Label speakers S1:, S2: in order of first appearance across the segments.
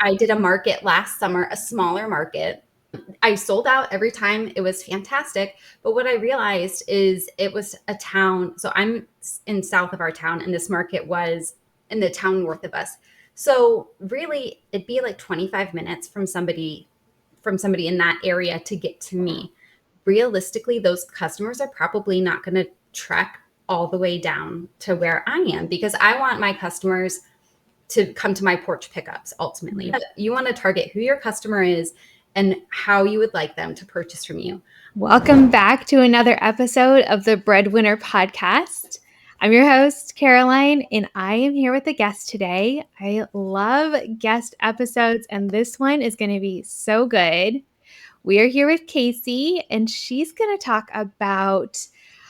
S1: I did a market last summer, a smaller market. I sold out every time. It was fantastic. But what I realized is it was a town. So I'm in south of our town, and this market was in the town north of us. So really, it'd be like 25 minutes from somebody in that area to get to me. Realistically, those customers are probably not going to trek all the way down to where I am because I want my customers to come to my porch pickups ultimately.
S2: Mhm.
S1: You want to target who your customer is and how you would like them to purchase from you.
S2: Welcome back to another episode of the Breadwinner Podcast. I'm your host, Caroline, and I am here with a guest today. I love guest episodes, and this one is going to be so good. We are here with Kayce, and she's going to talk about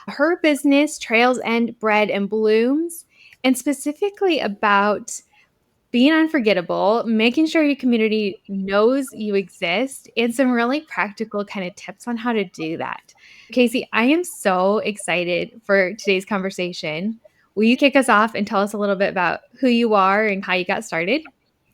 S2: her business, Trails End Bread and Blooms, and specifically about being unforgettable, making sure your community knows you exist, and some really practical kind of tips on how to do that. Kayce, I am so excited for today's conversation. Will you kick us off and tell us a little bit about who you are and how you got started?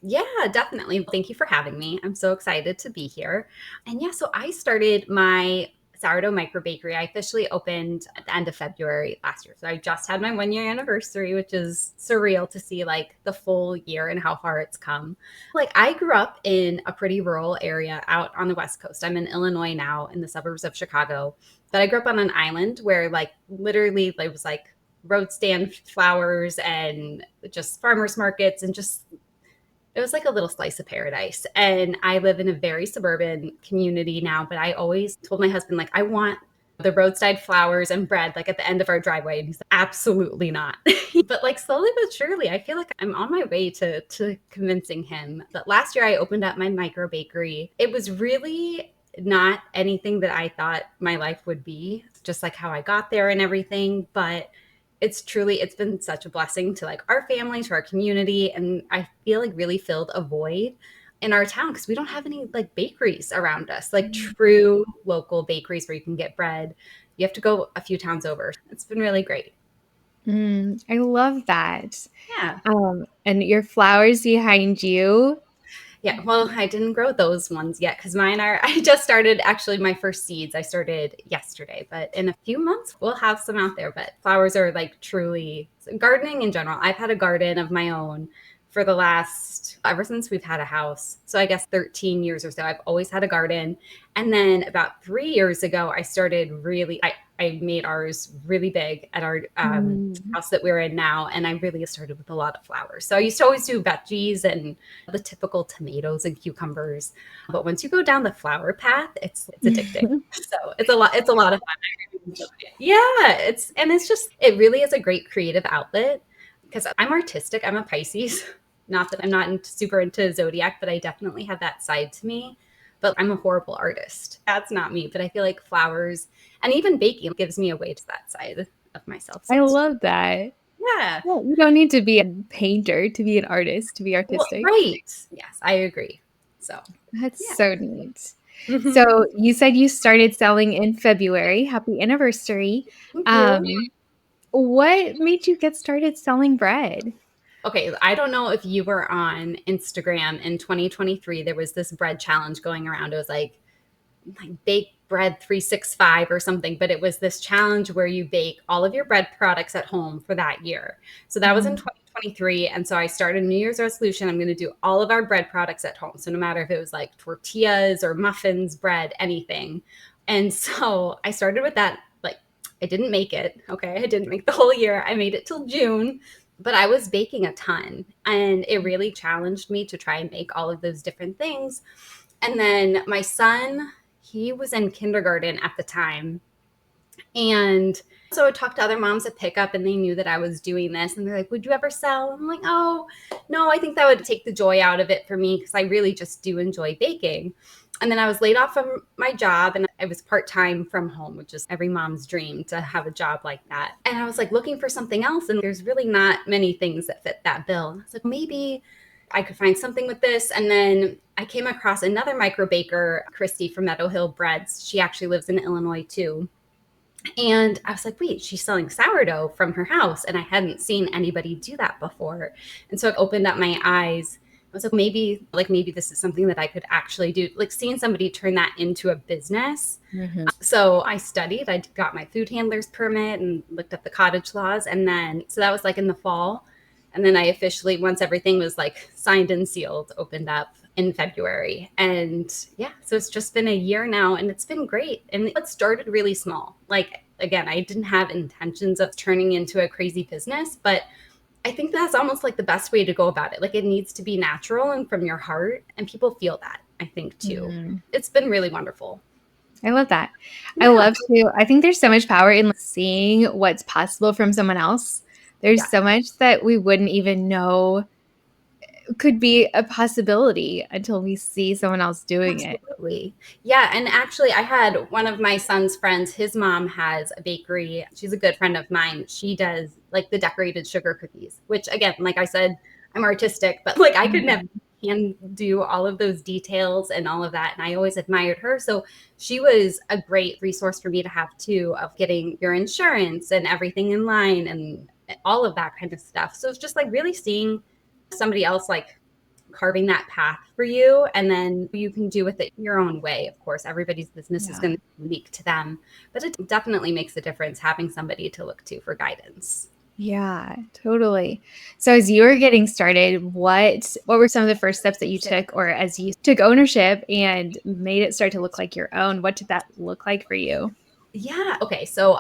S1: Yeah, definitely. Thank you for having me. I'm so excited to be here. And yeah, so I started my Sourdough Microbakery. I officially opened at the end of February last year. So I just had my 1 year anniversary, which is surreal to see like the full year and how far it's come. Like I grew up in a pretty rural area out on the West Coast. I'm in Illinois now in the suburbs of Chicago. But I grew up on an island where like literally it was like road stand flowers and just farmers markets and just it was like a little slice of paradise. And I live in a very suburban community now, but I always told my husband, like, I want the roadside flowers and bread, like at the end of our driveway. And he's like, absolutely not. But like slowly but surely, I feel like I'm on my way to convincing him. But last year I opened up my micro bakery. It was really not anything that I thought my life would be, just like how I got there and everything. But it's been such a blessing to like our family, to our community, and I feel like really filled a void in our town because we don't have any like bakeries around us, like true local bakeries where you can get bread. You have to go a few towns over. It's been really great.
S2: I love that.
S1: Yeah.
S2: And your flowers behind you.
S1: Yeah, well, I didn't grow those ones yet because mine are, I just started actually my first seeds. I started yesterday, but in a few months we'll have some out there. But flowers are like truly gardening in general. I've had a garden of my own for the last, ever since we've had a house. So I guess 13 years or so, I've always had a garden. And then about 3 years ago, I started really, I made ours really big at our
S2: Mm.
S1: house that we're in now. And I really started with a lot of flowers. So I used to always do veggies and the typical tomatoes and cucumbers. But once you go down the flower path, it's addicting. So it's a lot of fun. I really enjoy it. Yeah, it really is a great creative outlet because I'm artistic. I'm a Pisces. Not that I'm not super into zodiac, but I definitely have that side to me. But I'm a horrible artist. That's not me. But I feel like flowers and even baking gives me a way to that side of myself. So
S2: I love that.
S1: yeah.
S2: Yeah, you don't need to be a painter to be an artist, to be
S1: Well,
S2: artistic.
S1: right. Yes, I agree. So
S2: That's
S1: yeah.
S2: so neat.
S1: Mhm.
S2: So you said you started selling in February. Happy anniversary.
S1: Thank you.
S2: Um, what made you get started selling bread?
S1: Okay, I don't know if you were on Instagram in 2023. There was this bread challenge going around. It was like bake bread 365 or something, but it was this challenge where you bake all of your bread products at home for that year. So that was in
S2: Mm.
S1: 2023. And so I started a New Year's resolution. I'm going to do all of our bread products at home. So no matter if it was like tortillas or muffins, bread, anything. And so I started with that. Like I didn't make it. Okay. I didn't make the whole year. I made it till June, but I was baking a ton and it really challenged me to try and make all of those different things. And then my son, he was in kindergarten at the time. And so I talked to other moms at pickup and they knew that I was doing this. And they're like, would you ever sell? I'm like, oh, no, I think that would take the joy out of it for me because I really just do enjoy baking. And then I was laid off from my job and I was part time from home, which is every mom's dream to have a job like that. And I was like looking for something else. And there's really not many things that fit that bill. I was like, maybe I could find something with this. And then I came across another micro baker, Christy from Meadow Hill Breads. She actually lives in Illinois too. And I was like, wait, she's selling sourdough from her house. And I hadn't seen anybody do that before. And so it opened up my eyes was like, maybe this is something that I could actually do. Like seeing somebody turn that into a business.
S2: Mhm.
S1: So I studied, I got my food handler's permit and looked up the cottage laws. And then, so that was like in the fall. And then I officially, once everything was like signed and sealed, opened up in February. And yeah, so it's just been a year now and it's been great. And it started really small. Like, again, I didn't have intentions of turning into a crazy business, but I think that's almost like the best way to go about it. Like it needs to be natural and from your heart, and people feel that, I think, too.
S2: Mhm.
S1: It's been really wonderful.
S2: I love that. I
S1: Yeah.
S2: love to I think there's so much power in seeing what's possible from someone else. There's
S1: Yeah.
S2: so much that we wouldn't even know could be a possibility until we see someone else doing it.
S1: Absolutely. Yeah. And actually, I had one of my son's friends, his mom has a bakery. She's a good friend of mine. She does like the decorated sugar cookies, which, again, like I said, I'm artistic, but like I could never
S2: Mhm.
S1: can do all of those details and all of that. And I always admired her. So she was a great resource for me to have too, of getting your insurance and everything in line and all of that kind of stuff. So it's just like really seeing somebody else like carving that path for you, and then you can do with it your own way. Of course, everybody's business is
S2: Yeah.
S1: going to be unique to them, but it definitely makes a difference having somebody to look to for guidance.
S2: Yeah, totally. So as you were getting started, what were some of the first steps that you took or as you took ownership and made it start to look like your own? What did that look like for you?
S1: Yeah. Okay. So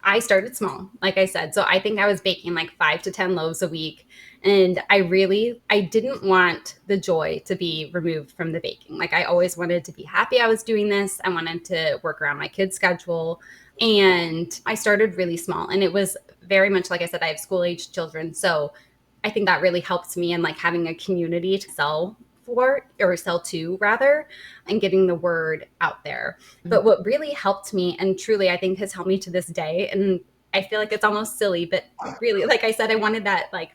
S1: I started small, like I said. So I think I was baking like 5 to 10 loaves a week. And I didn't want the joy to be removed from the baking. Like I always wanted to be happy I was doing this. I wanted to work around my kids' schedule. And I started really small. And it was very much, like I said, I have school age children. So I think that really helps me in like having a community to sell for or sell to rather, and getting the word out there.
S2: Mm.
S1: But what really helped me, and truly I think has helped me to this day, and I feel like it's almost silly, but really, like I said, I wanted that like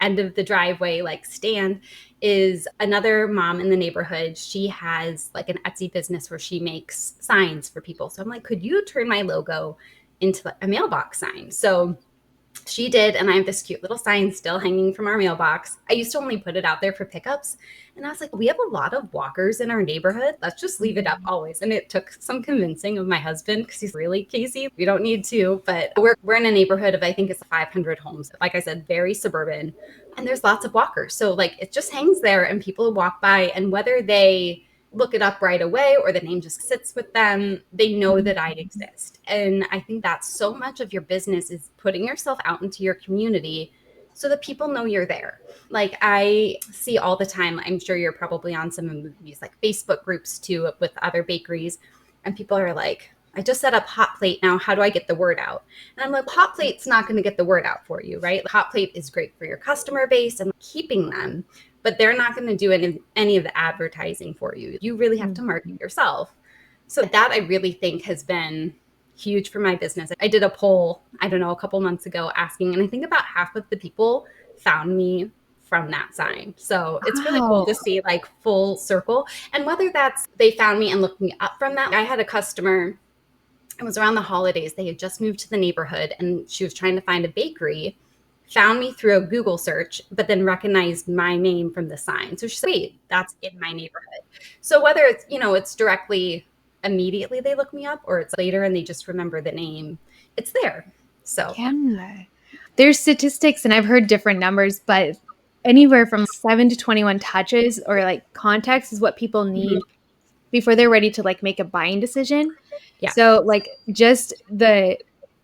S1: end of the driveway like stand, is another mom in the neighborhood. She has like an Etsy business where she makes signs for people. So I'm like, could you turn my logo into a mailbox sign? So she did, and I have this cute little sign still hanging from our mailbox. I used to only put it out there for pickups, and I was like, we have a lot of walkers in our neighborhood. Let's just leave it up
S2: Mhm.
S1: always. And it took some convincing of my husband because he's really, Kayce, we don't need to. But we're in a neighborhood of, I think it's 500 homes. Like I said, very suburban, and there's lots of walkers. So like it just hangs there, and people walk by, and whether they look it up right away or the name just sits with them, they know that I
S2: Mhm.
S1: exist. And I think that's so much of your business is putting yourself out into your community so that people know you're there. Like I see all the time, I'm sure you're probably on some of these like Facebook groups too with other bakeries, and people are like, I just set up Hot Plate now. How do I get the word out? And I'm like, Hot Plate's not going to get the word out for you, right? Hot Plate is great for your customer base and keeping them, but they're not going to do any of the advertising for you. You really have to market
S2: Mhm.
S1: yourself. So that I really think has been huge for my business. I did a poll, I don't know, a couple months ago asking, and I think about half of the people found me from that sign. So it's really cool
S2: Wow.
S1: to see like full circle. And whether that's they found me and looked me up from that. I had a customer, it was around the holidays. They had just moved to the neighborhood and she was trying to find a bakery, found me through a Google search, but then recognized my name from the sign. So she said, wait, that's in my neighborhood. So whether it's, it's directly immediately they look me up or it's later and they just remember the name, it's there. So
S2: Yeah. There's statistics, and I've heard different numbers, but anywhere from 7 to 21 touches or, like, context is what people
S1: mhm,
S2: need before they're ready to, like, make a buying decision.
S1: yeah.
S2: So, like, just the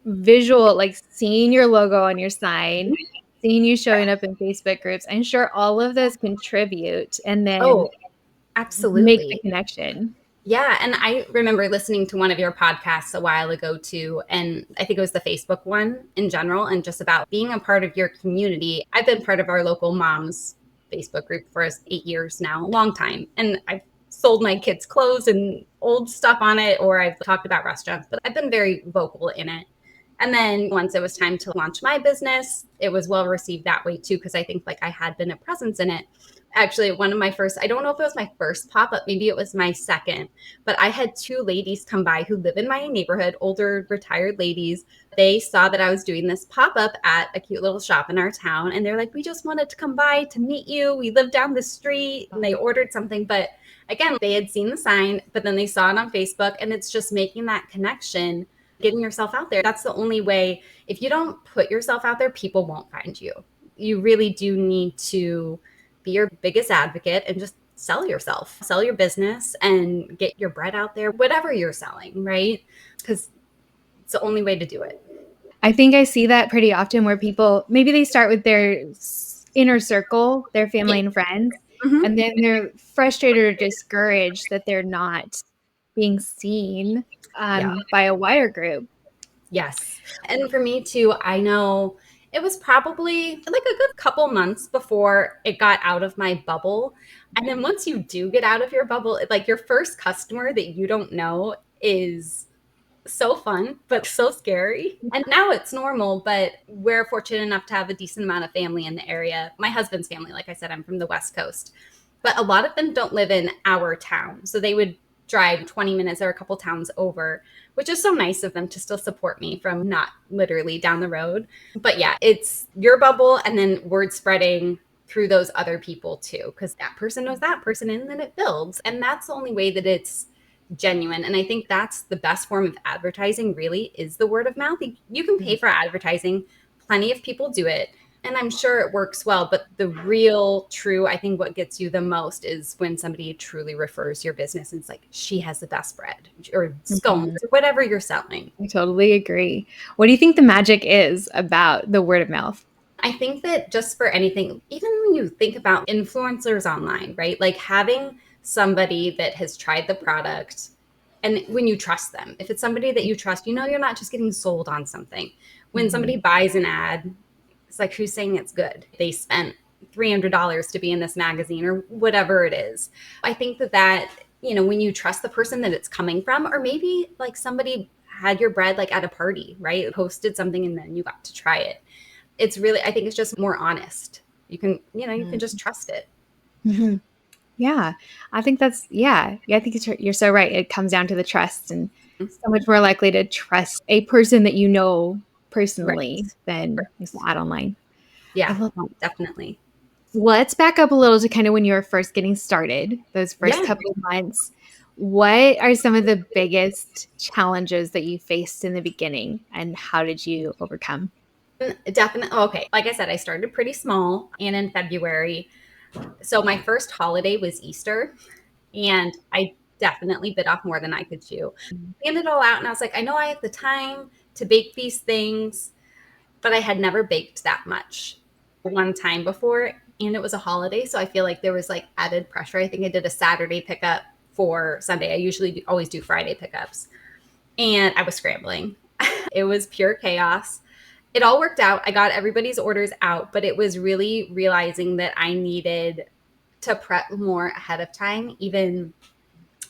S2: visual, like, seeing your logo on your sign, seeing you showing up in Facebook groups, I'm sure all of those contribute and then
S1: Oh,
S2: make the
S1: absolutely.
S2: connection.
S1: Yeah, and I remember listening to one of your podcasts a while ago too, and I think it was the Facebook one in general, and just about being a part of your community. I've been part of our local moms Facebook group for 8 years now, a long time, and I've sold my kids' clothes and old stuff on it, or I've talked about restaurants, but I've been very vocal in it. And then once it was time to launch my business, it was well received that way too, because I think like I had been a presence in it. Actually, one of my first, I don't know if it was my first pop up, maybe it was my second, but I had two ladies come by who live in my neighborhood, older retired ladies. They saw that I was doing this pop up at a cute little shop in our town. And they're like, we just wanted to come by to meet you. We live down the street. And they ordered something. But again, they had seen the sign, but then they saw it on Facebook. And it's just making that connection, getting yourself out there. That's the only way. If you don't put yourself out there, people won't find you. You really do need to be your biggest advocate and just sell yourself, sell your business and get your bread out there, whatever you're selling, right? Because it's the only way to do it.
S2: I think I see that pretty often where people, maybe they start with their inner circle, their
S1: Yeah.
S2: family and friends,
S1: Mm-hmm.
S2: and then they're frustrated or discouraged that they're not being seen
S1: Yeah.
S2: by a wider group.
S1: Yes. And for me too, I know it was probably like a good couple months before it got out of my bubble. And then once you do get out of your bubble, like your first customer that you don't know is so fun, but so scary. And now it's normal, but we're fortunate enough to have a decent amount of family in the area. My husband's family, like I said, I'm from the West Coast, but a lot of them don't live in our town. So they would drive 20 minutes or a couple towns over, which is so nice of them to still support me from not literally down the road. But yeah, it's your bubble and then word spreading through those other people too, because that person knows that person and then it builds. And that's the only way that it's genuine. And I think that's the best form of advertising really is the word of mouth. You can pay for advertising. Plenty of people do it. And I'm sure it works well, but the real true, I think what gets you the most is when somebody truly refers your business and it's like, she has the best bread or scones or whatever you're selling.
S2: I totally agree. What do you think the magic is about the word of mouth?
S1: I think that just for anything, even when you think about influencers online, right? Like having somebody that has tried the product and when you trust them, if it's somebody that you trust, you know, you're not just getting sold on something. When somebody buys an ad, it's like, who's saying it's good? They spent $300 to be in this magazine or whatever it is. I think that, you know, when you trust the person that it's coming from, or maybe like somebody had your bread like at a party, right? Posted something and then you got to try it. It's really, I think it's just more honest. You can, you know, you can just trust it.
S2: Mm-hmm. Yeah, I think that's, yeah, I think you're so right. It comes down to the trust and so much more likely to trust a person that you know
S1: Right.
S2: personally than just
S1: Correct.
S2: the ad online. I
S1: Yeah,
S2: love that.
S1: definitely.
S2: Let's back up a little to kind of when you were first getting started, those first
S1: Yeah,
S2: couple of months. What are some of the biggest challenges that you faced in the beginning and how did you overcome?
S1: definitely. Okay. Like I said, I started pretty small and in February. So my first holiday was Easter and I definitely bit off more than I could chew. Planned it all out and I was like, I know I have the time to bake these things, but I had never baked that much one time before and it was a holiday. So I feel like there was like added pressure. I think I did a Saturday pickup for Sunday. I usually always do Friday pickups and I was scrambling. It was pure chaos. It all worked out. I got everybody's orders out, but it was really realizing that I needed to prep more ahead of time, even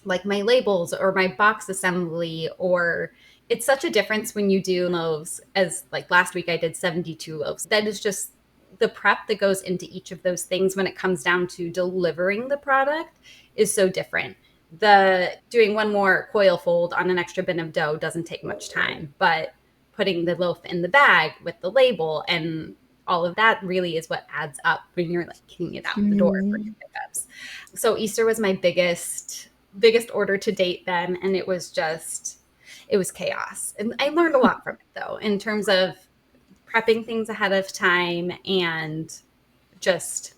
S1: like my labels or my box assembly. Or it's such a difference when you do loaves, as like last week I did 72 loaves. That is just the prep that goes into each of those things when it comes down to delivering the product is so different. The doing one more coil fold on an extra bin of dough doesn't take much time, but putting the loaf in the bag with the label and all of that really is what adds up when you're like kicking it out the door for your
S2: Mhm.
S1: pickups. So Easter was my biggest order to date then, and it was chaos. And I learned a lot from it though, in terms of prepping things ahead of time and just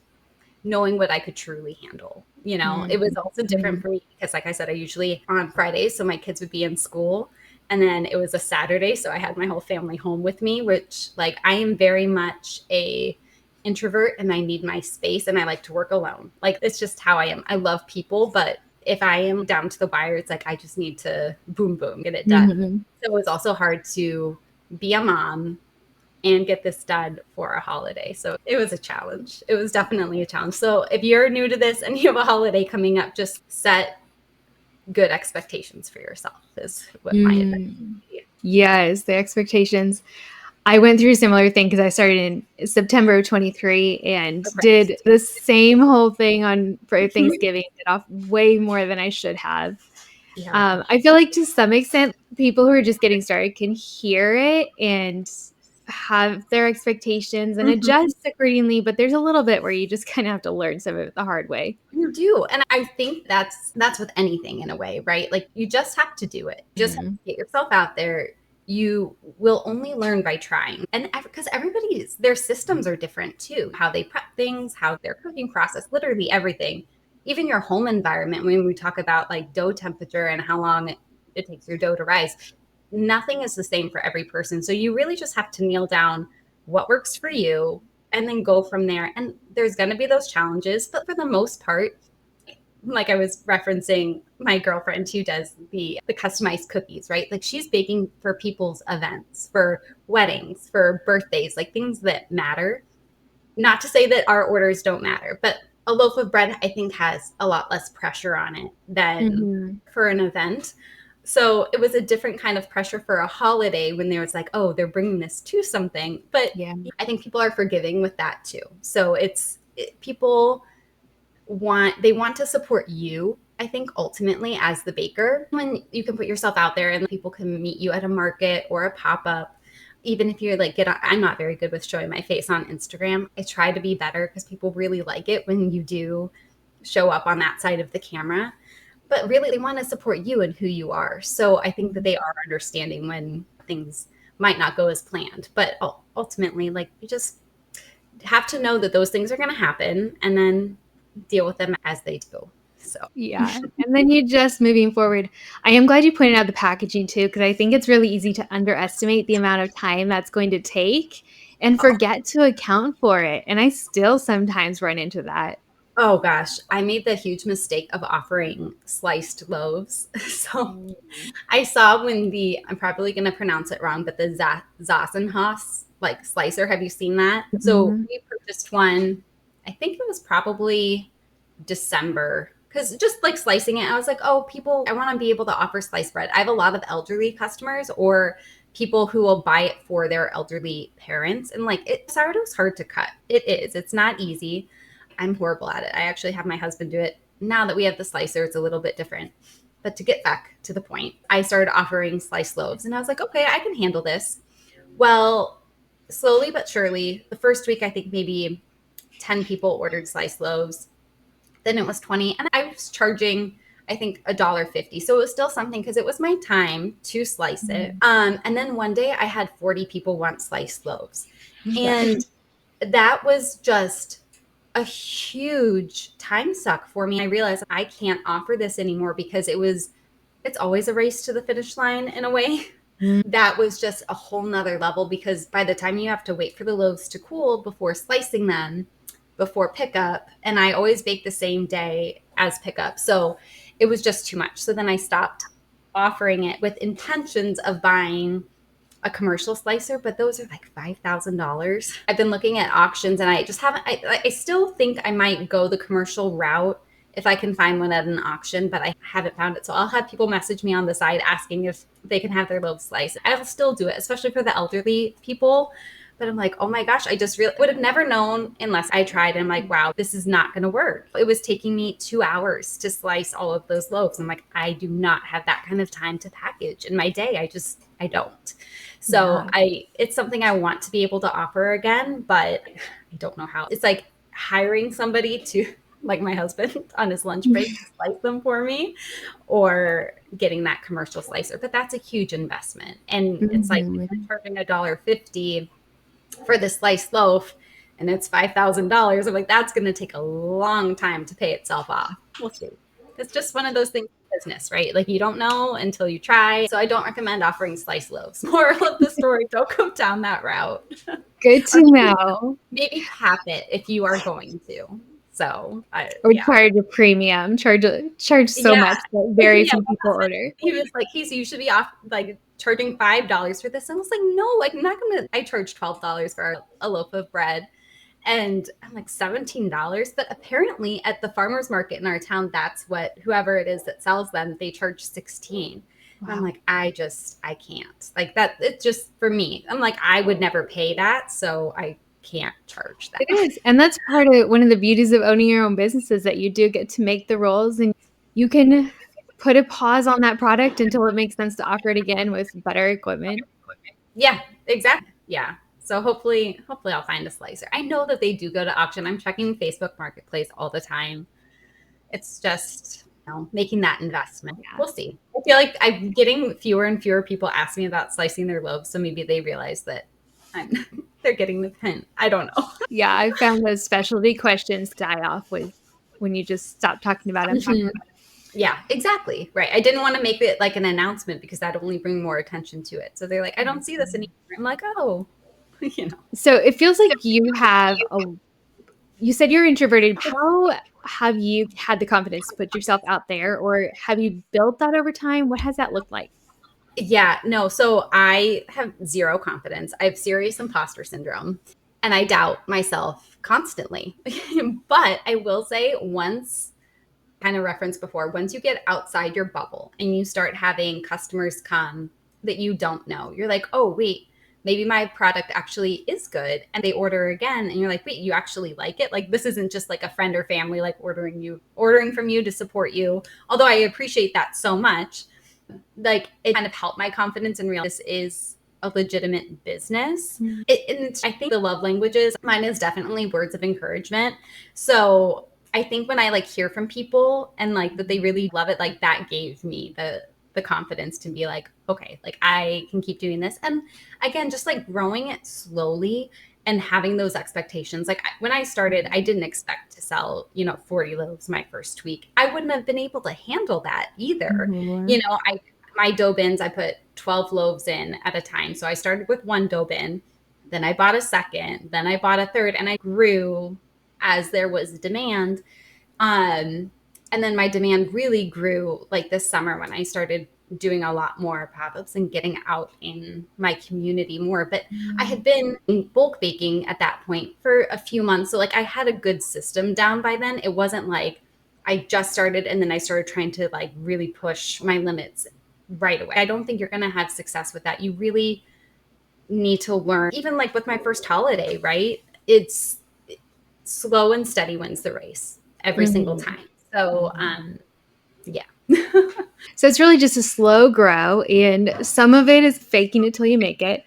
S1: knowing what I could truly handle. You know, it was also different
S2: Mhm.
S1: for me because, like I said, I usually on Fridays, so my kids would be in school. And then it was a Saturday, so I had my whole family home with me, which, like, I am very much a introvert and I need my space and I like to work alone. Like, it's just how I am. I love people, but if I am down to the wire, it's like I just need to boom, boom, get it done.
S2: Mhm.
S1: So it was also hard to be a mom and get this done for a holiday. So it was a challenge. It was definitely a challenge. So if you're new to this and you have a holiday coming up, just set good expectations for yourself, is what my advice
S2: Mm.
S1: would be.
S2: Yes, the expectations. I went through a similar thing because I started in September of 23 and did
S1: Surprised.
S2: the same whole thing on for Thanksgiving, did off way more than I should have.
S1: Yeah.
S2: I feel like to some extent, people who are just getting started can hear it and have their expectations and
S1: Mhm.
S2: adjust accordingly, but there's a little bit where you just kind of have to learn some of it the hard way.
S1: You do. And I think that's with anything in a way, right? Like you just have to do it. You just have
S2: Mhm.
S1: to get yourself out there. You will only learn by trying. And because everybody's their systems are different too. How they prep things, how their cooking process, literally everything. Even your home environment when we talk about like dough temperature and how long it takes your dough to rise, nothing is the same for every person. So you really just have to nail down what works for you and then go from there. And there's going to be those challenges, but for the most part, like I was referencing my girlfriend who does the customized cookies, right? Like she's baking for people's events, for weddings, for birthdays, like things that matter. Not to say that our orders don't matter, but a loaf of bread I think has a lot less pressure on it than
S2: Mhm.
S1: for an event. So it was a different kind of pressure for a holiday when there was like, oh, they're bringing this to something. But
S2: Yeah.
S1: I think people are forgiving with that too. So people want to support you. I think ultimately as the baker, when you can put yourself out there and people can meet you at a market or a pop up, even if you're like I'm not very good with showing my face on Instagram. I try to be better because people really like it when you do show up on that side of the camera. But really, they want to support you and who you are. So I think that
S2: Mhm.
S1: they are understanding when things might not go as planned. But ultimately, like you just have to know that those things are going to happen and then deal with them as they do. So,
S2: Yeah, and then you just moving forward. I am glad you pointed out the packaging too, because I think it's really easy to underestimate the amount of time that's going to take and
S1: oh,
S2: forget to account for it, and I still sometimes run into that.
S1: oh gosh, I made the huge mistake of offering sliced loaves. So
S2: Mhm.
S1: I saw when I'm probably going to pronounce it wrong, but the Zassenhaus like slicer. Have you seen that? So
S2: Mhm.
S1: we purchased one. I think it was probably December because just like slicing it, I was like, oh, people, I want to be able to offer sliced bread. I have a lot of elderly customers or people who will buy it for their elderly parents. And like sourdough's hard to cut. It is. It's not easy. I'm horrible at it. I actually have my husband do it. Now that we have the slicer, it's a little bit different. But to get back to the point, I started offering sliced loaves and I was like, okay, I can handle this. Well, slowly but surely, the first week, I think maybe 10 people ordered sliced loaves. Then it was 20. And I was charging, I think, $1.50. So it was still something because it was my time to slice it.
S2: Mhm.
S1: And then one day I had 40 people want sliced loaves.
S2: Oh gosh.
S1: And that was just a huge time suck for me. I realized I can't offer this anymore because it's always a race to the finish line in a way.
S2: Mhm.
S1: That was just a whole nother level because by the time you have to wait for the loaves to cool before slicing them, before pickup, and I always bake the same day as pickup. So it was just too much. So then I stopped offering it with intentions of buying a commercial slicer, but those are like $5,000. I've been looking at auctions and I just haven't, I still think I might go the commercial route if I can find one at an auction, but I haven't found it. So I'll have people message me on the side asking if they can have their loaves sliced. I'll still do it, especially for the elderly people. But I'm like, oh my gosh, I just really would have never known unless I tried. And I'm like, wow, this is not going to work. It was taking me 2 hours to slice all of those loaves. I'm like, I do not have that kind of time to package in my day. I don't. So
S2: Yeah.
S1: it's something I want to be able to offer again, but I don't know how. It's like hiring somebody to, like my husband on his lunch break, to slice them for me, or getting that commercial slicer. But that's a huge investment, and it's like if I'm
S2: Mhm.
S1: charging $1.50 for the sliced loaf, and it's $5,000. I'm like, that's going to take a long time to pay itself off. We'll see. It's just one of those things in business, right? Like you don't know until you try. So I don't recommend offering sliced loaves. Moral of the story, don't go down that route.
S2: Good
S1: Or
S2: to know.
S1: maybe cap it if you are going to. So
S2: Or
S1: yeah.
S2: charge a premium, charge so
S1: Yeah.
S2: much that very
S1: Yeah.
S2: few people order.
S1: He was like, Kayce, you should be off like charging $5 for this. And I was like, no, like I'm not gonna I charge $12 for a loaf of bread. And I'm like $17. But apparently at the farmers market in our town, that's what whoever it is that sells them, they charge 16. I'm
S2: Wow.
S1: like, I can't. Like that, it's just for me. I'm like, I would never pay that, so I can't charge that.
S2: It is. And that's part of one of the beauties of owning your own business is that you do get to make the rolls and you can put a pause on that product until it makes sense to offer it again with better equipment.
S1: Yeah, exactly. Yeah. So hopefully I'll find a slicer. I know that they do go to auction. I'm checking Facebook Marketplace all the time. It's just, making that investment.
S2: Yeah.
S1: We'll see. I feel like I'm getting fewer and fewer people ask me about slicing their loaves, so maybe they realize that I'm they're getting the hint. I don't know.
S2: Yeah, I found those specialty questions die off with when you just stop talking about them.
S1: Mhm. Yeah, exactly. Right. I didn't want to make it like an announcement because that'd only bring more attention to it. So they're like, I don't see this anymore. I'm like, oh, you know.
S2: So it feels like you said you're introverted. How have you had the confidence to put yourself out there, or have you built that over time? What has that looked like?
S1: Yeah, no. So I have zero confidence. I have serious imposter syndrome and I doubt myself constantly. But I will say, once, kind of referenced before, once you get outside your bubble and you start having customers come that you don't know, you're like, oh, wait, maybe my product actually is good. And they order again. And you're like, wait, you actually like it? Like, this isn't just like a friend or family like ordering from you to support you. Although I appreciate that so much, like it kind of helped my confidence and realize this is a legitimate business.
S2: Mm.
S1: And I think the love languages, mine is definitely words of encouragement. So I think when I like hear from people and like that they really love it, like that gave me the confidence to be like, okay, like I can keep doing this. And again, just like growing it slowly and having those expectations. Like when I started, I didn't expect to sell, 40 loaves my first week. I wouldn't have been able to handle that either.
S2: Mhm.
S1: I my dough bins, I put 12 loaves in at a time. So I started with one dough bin, then I bought a second, then I bought a third, and I grew as there was demand. Um, and then my demand really grew like this summer when I started doing a lot more pop-ups and getting out in my community more. But I had been bulk baking at that point for a few months. So like I had a good system down by then. It wasn't like I just started and then I started trying to like really push my limits right away. I don't think you're going to have success with that. You really need to learn, even like with my first holiday, right? It's slow and steady wins the race every single
S2: Mhm.
S1: time. So, yeah.
S2: So it's really just a slow grow, and some of it is faking it till you make it.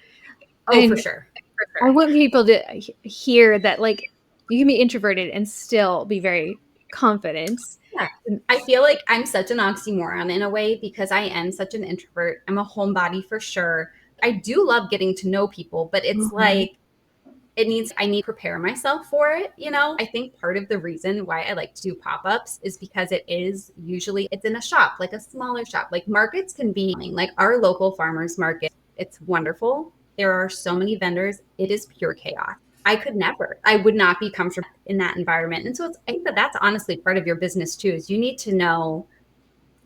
S1: Oh, for
S2: And
S1: sure. For
S2: I
S1: sure.
S2: want people to hear that, like, you can be introverted and still be very confident.
S1: Yeah. I feel like I'm such an oxymoron in a way because I am such an introvert. I'm a homebody for sure. I do love getting to know people, but it's
S2: Mhm.
S1: like I need to prepare myself for it. I think part of the reason why I like to do pop-ups is because it's in a shop, like a smaller shop. Like markets can be like our local farmers market. It's wonderful. There are so many vendors. It is pure chaos. I would not be comfortable in that environment. And so I think that that's honestly part of your business too, is you need to know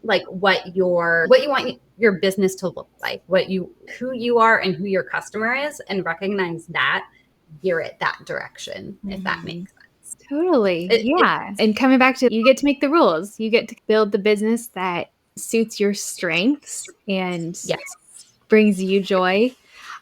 S1: like what you want your business to look like, who you are and who your customer is, and recognize that, gear it that direction, if that
S2: Mhm.
S1: makes sense.
S2: Totally.
S1: It
S2: Yeah. And coming back to you get to make the rules. You get to build the business that suits your strengths and
S1: Yes.
S2: brings you joy.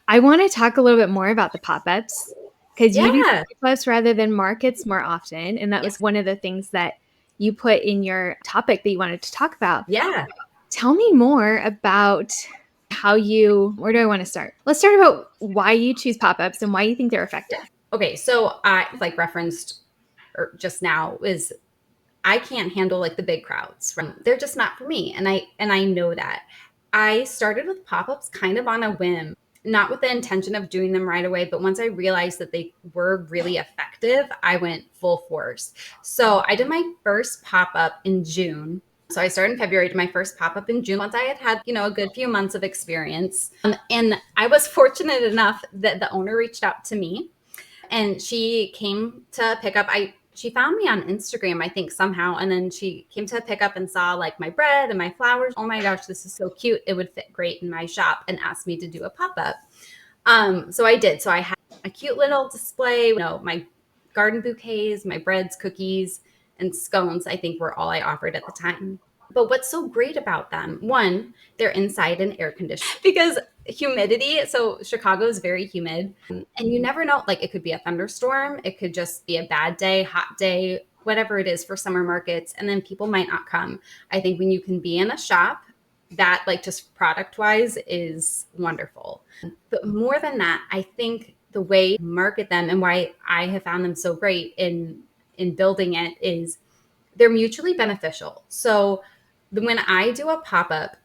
S2: I want to talk a little bit more about the pop-ups because you do
S1: Yeah.
S2: pop-ups rather than markets more often. And that was
S1: Yes.
S2: one of the things that you put in your topic that you wanted to talk about.
S1: Yeah.
S2: Tell me more about where do I want to start? Let's start about why you choose pop-ups and why you think they're effective.
S1: Okay, so I like referenced just now is I can't handle like the big crowds. They're just not for me, and I know that. I started with pop-ups kind of on a whim, not with the intention of doing them right away, but once I realized that they were really effective, I went full force. So I did my first pop-up in June. So I started in February, did my first pop-up in June once I had a good few months of experience. And I was fortunate enough that the owner reached out to me and she came to pick up. She found me on Instagram, I think, somehow, and then she came to pick up and saw like my bread and my flowers. Oh my gosh, this is so cute, it would fit great in my shop, and asked me to do a pop-up. So I did. So I had a cute little display, my garden bouquets, my breads, cookies, and scones, I think, were all I offered at the time. But what's so great about them, one, they're inside and air conditioned because humidity. So Chicago is very humid, and you never know. Like it could be a thunderstorm, it could just be a bad day, hot day, whatever it is for summer markets, and then people might not come. I think when you can be in a shop that, like, just product wise is wonderful. But more than that, I think the way you market them and why I have found them so great in building it is they're mutually beneficial. So when I do a pop up,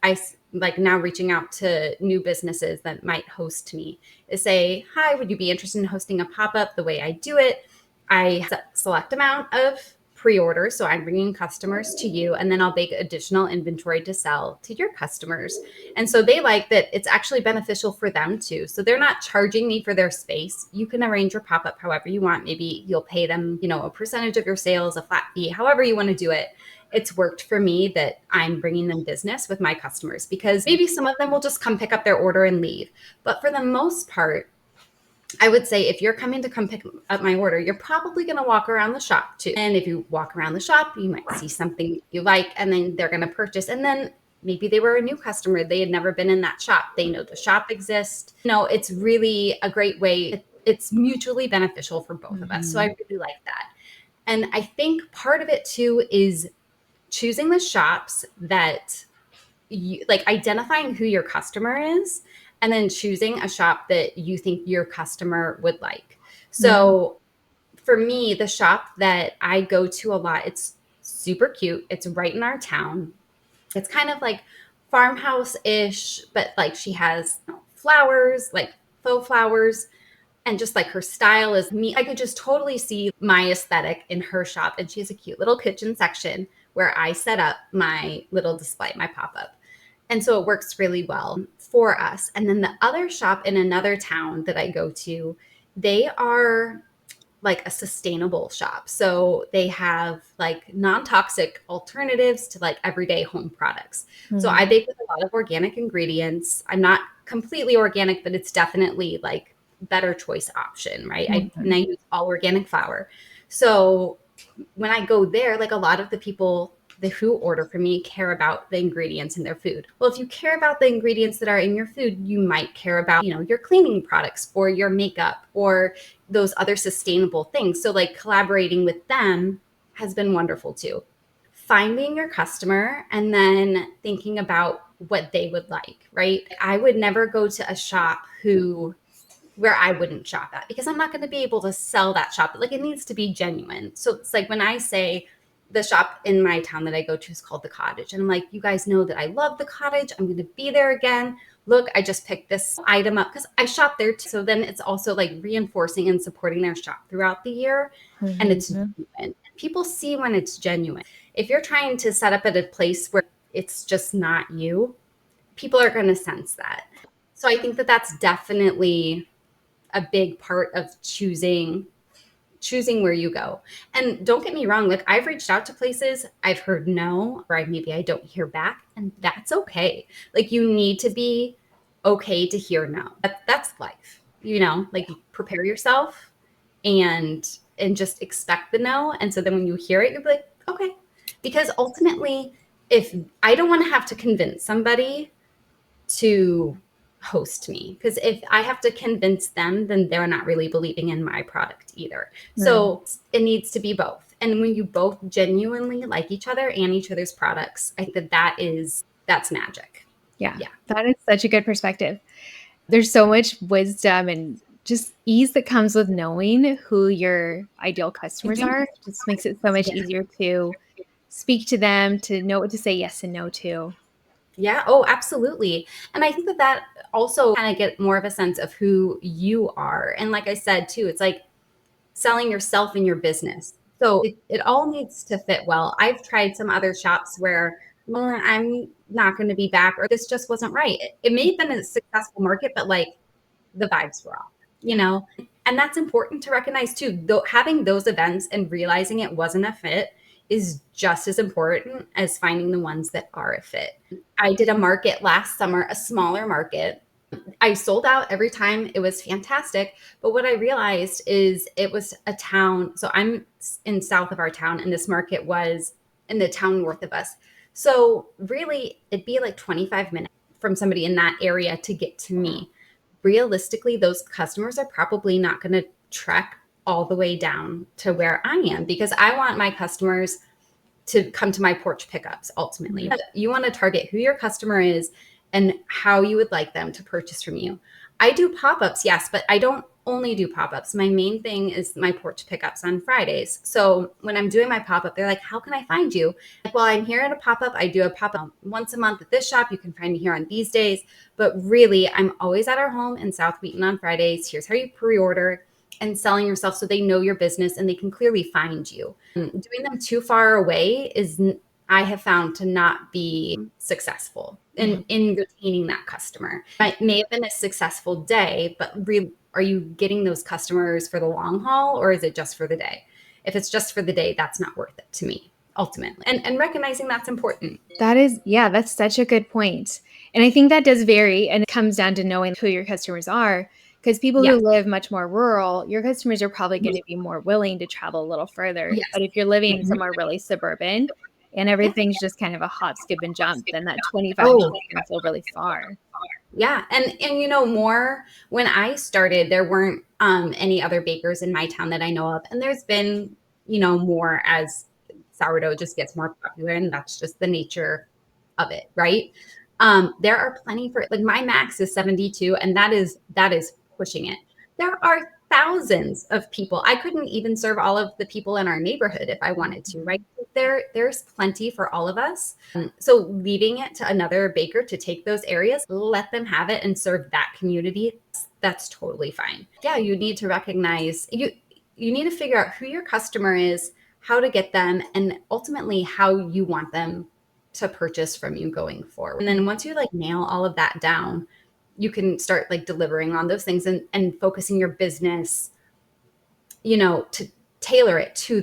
S1: like now reaching out to new businesses that might host me is say, hi, would you be interested in hosting a pop up? The way I do it, I set select amount of pre-orders. So I'm bringing customers to you, and then I'll make additional inventory to sell to your customers. And so they like that it's actually beneficial for them too. So they're not charging me for their space. You can arrange your pop up however you want. Maybe you'll pay them, a percentage of your sales, a flat fee, however you want to do it. It's worked for me that I'm bringing them business with my customers because maybe some of them will just come pick up their order and leave. But for the most part, I would say if you're coming to come pick up my order, you're probably going to walk around the shop too. And if you walk around the shop, you might see something you like, and then they're going to purchase. And then maybe they were a new customer. They had never been in that shop. They know the shop exists. It's really a great way. It's mutually beneficial for both of us. So I really like that. And I think part of it too is choosing the shops that you like, identifying who your customer is, and then choosing a shop that you think your customer would like. So for me, the shop that I go to a lot, it's super cute. It's right in our town. It's kind of like farmhouse-ish, but like she has flowers, like faux flowers, and just like her style is me. I could just totally see my aesthetic in her shop. And she has a cute little kitchen section where I set up my little display, my pop-up. And so it works really well for us. And then the other shop in another town that I go to, they are like a sustainable shop. So they have like non-toxic alternatives to like everyday home products. So I bake with a lot of organic ingredients. I'm not completely organic, but it's definitely like better choice option, right? And I use all organic flour. So when I go there, like a lot of the people who order from me care about the ingredients in their food. Well, if you care about the ingredients that are in your food, you might care about, your cleaning products or your makeup or those other sustainable things. So like collaborating with them has been wonderful too. Finding your customer and then thinking about what they would like, right? I would never go to a shop where I wouldn't shop at because I'm not going to be able to sell that shop. Like it needs to be genuine. So it's like when I say the shop in my town that I go to is called The Cottage. And I'm like, you guys know that I love The Cottage. I'm going to be there again. Look, I just picked this item up because I shop there too. So then it's also like reinforcing and supporting their shop throughout the year. And it's genuine. People see when it's genuine. If you're trying to set up at a place where it's just not you, people are going to sense that. So I think that that's definitely a big part of choosing where you go. And don't get me wrong, like I've reached out to places, I've heard no, or maybe I don't hear back, and that's okay. Like you need to be okay to hear no. That's life. Like you prepare yourself and just expect the no. And so then when you hear it, you'll be like, okay. Because ultimately, if I don't want to have to convince somebody to host me, because if I have to convince them, then they're not really believing in my product either. So it needs to be both. And when you both genuinely like each other and each other's products, I think that's magic.
S2: Yeah, that is such a good perspective. There's so much wisdom and just ease that comes with knowing who your ideal customers are. Just makes it so much easier to speak to them, to know what to say yes and no to.
S1: Yeah. Oh, absolutely. And I think that also kind of get more of a sense of who you are. And like I said, too, it's like selling yourself and your business. So it all needs to fit well. I've tried some other shops where, well, I'm not going to be back, or this just wasn't right. It may have been a successful market, but like the vibes were off, And that's important to recognize too. Though having those events and realizing it wasn't a fit is just as important as finding the ones that are a fit. I did a market last summer, a smaller market. I sold out every time. It was fantastic. But what I realized is it was a town. So I'm in south of our town, and this market was in the town north of us. So really, it'd be like 25 minutes from somebody in that area to get to me. Realistically, those customers are probably not going to trek all the way down to where I am because I want my customers to come to my porch pickups ultimately.
S2: Mhm.
S1: You want to target who your customer is and how you would like them to purchase from you. I do pop ups, yes, but I don't only do pop ups. My main thing is my porch pickups on Fridays. So when I'm doing my pop up, they're like, how can I find you? Like, well, I'm here at a pop up. I do a pop up once a month at this shop. You can find me here on these days. But really, I'm always at our home in South Wheaton on Fridays. Here's how you pre order and selling yourself so they know your business and they can clearly find you. Doing them too far away I have found to not be successful in retaining that customer. It may have been a successful day, but really, are you getting those customers for the long haul or is it just for the day? If it's just for the day, that's not worth it to me ultimately. And recognizing that's important.
S2: That is, yeah, that's such a good point. And I think that does vary and it comes down to knowing who your customers are. Because people who
S1: Yes.
S2: live much more rural, your customers are probably going
S1: Mhm.
S2: to be more willing to travel a little further.
S1: Yes.
S2: But if you're living
S1: Mhm.
S2: somewhere really suburban and
S1: Yeah.
S2: everything's just kind of a hop, skip, and jump, then that 25
S1: Oh,
S2: minutes can feel really far.
S1: yeah, and more when I started, there weren't any other bakers in my town that I know of, and there's been more as sourdough just gets more popular, and that's just the nature of it, right? There are plenty for like my max is 72, and that is pushing it. There are thousands of people. I couldn't even serve all of the people in our neighborhood if I wanted to, right? There's plenty for all of us. So leaving it to another baker to take those areas, let them have it and serve that community, that's totally fine. Yeah, you need to recognize you need to figure out who your customer is, how to get them, and ultimately how you want them to purchase from you going forward. And then once you like nail all of that down, you can start like delivering on those things and focusing your business, to tailor it to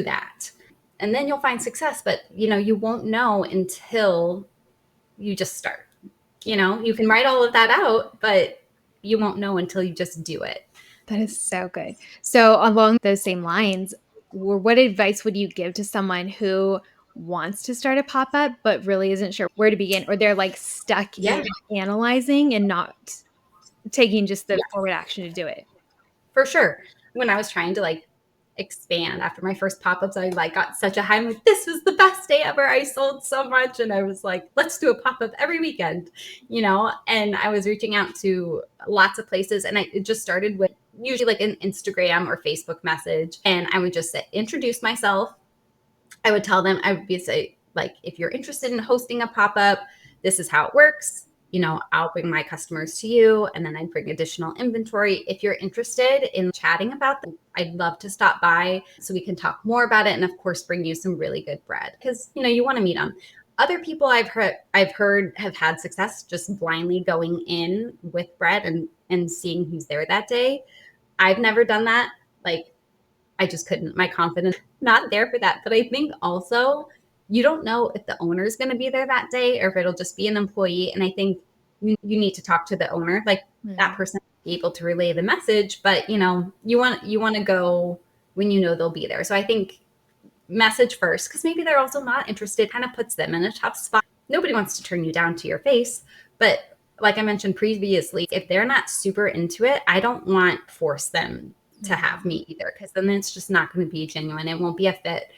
S1: that. And then you'll find success, but you won't know until you just start. You can write all of that out, but you won't know until you just do it.
S2: That is so good. So, along those same lines, what advice would you give to someone who wants to start a pop up but really isn't sure where to begin, or they're like stuck in
S1: Yeah.
S2: analyzing and not taking just the
S1: Yes.
S2: forward action to do it?
S1: For sure. When I was trying to like expand after my first pop-ups, I like got such a high. I'm like, this was the best day ever. I sold so much. And I was like, let's do a pop-up every weekend, and I was reaching out to lots of places. And it just started with usually like an Instagram or Facebook message. And I would just say, introduce myself. I would tell them, I would be say, like, if you're interested in hosting a pop up, this is how it works. I'll bring my customers to you and then I'd bring additional inventory. If you're interested in chatting about them, I'd love to stop by so we can talk more about it. And of course, bring you some really good bread because, you want to meet them. Other people I've heard have had success just blindly going in with bread and seeing who's there that day. I've never done that. Like, I just couldn't. My confidence not there for that. But I think also you don't know if the owner is going to be there that day or if it'll just be an employee. And I think you need to talk to the owner, like that
S2: Mm.
S1: person be able to relay the message. But you want to go when they'll be there. So I think message first because maybe they're also not interested. Kind of puts them in a tough spot. Nobody wants to turn you down to your face, but like I mentioned previously, if they're not super into it, I don't want to force them to have me either because then it's just not going to be genuine. It won't be a fit.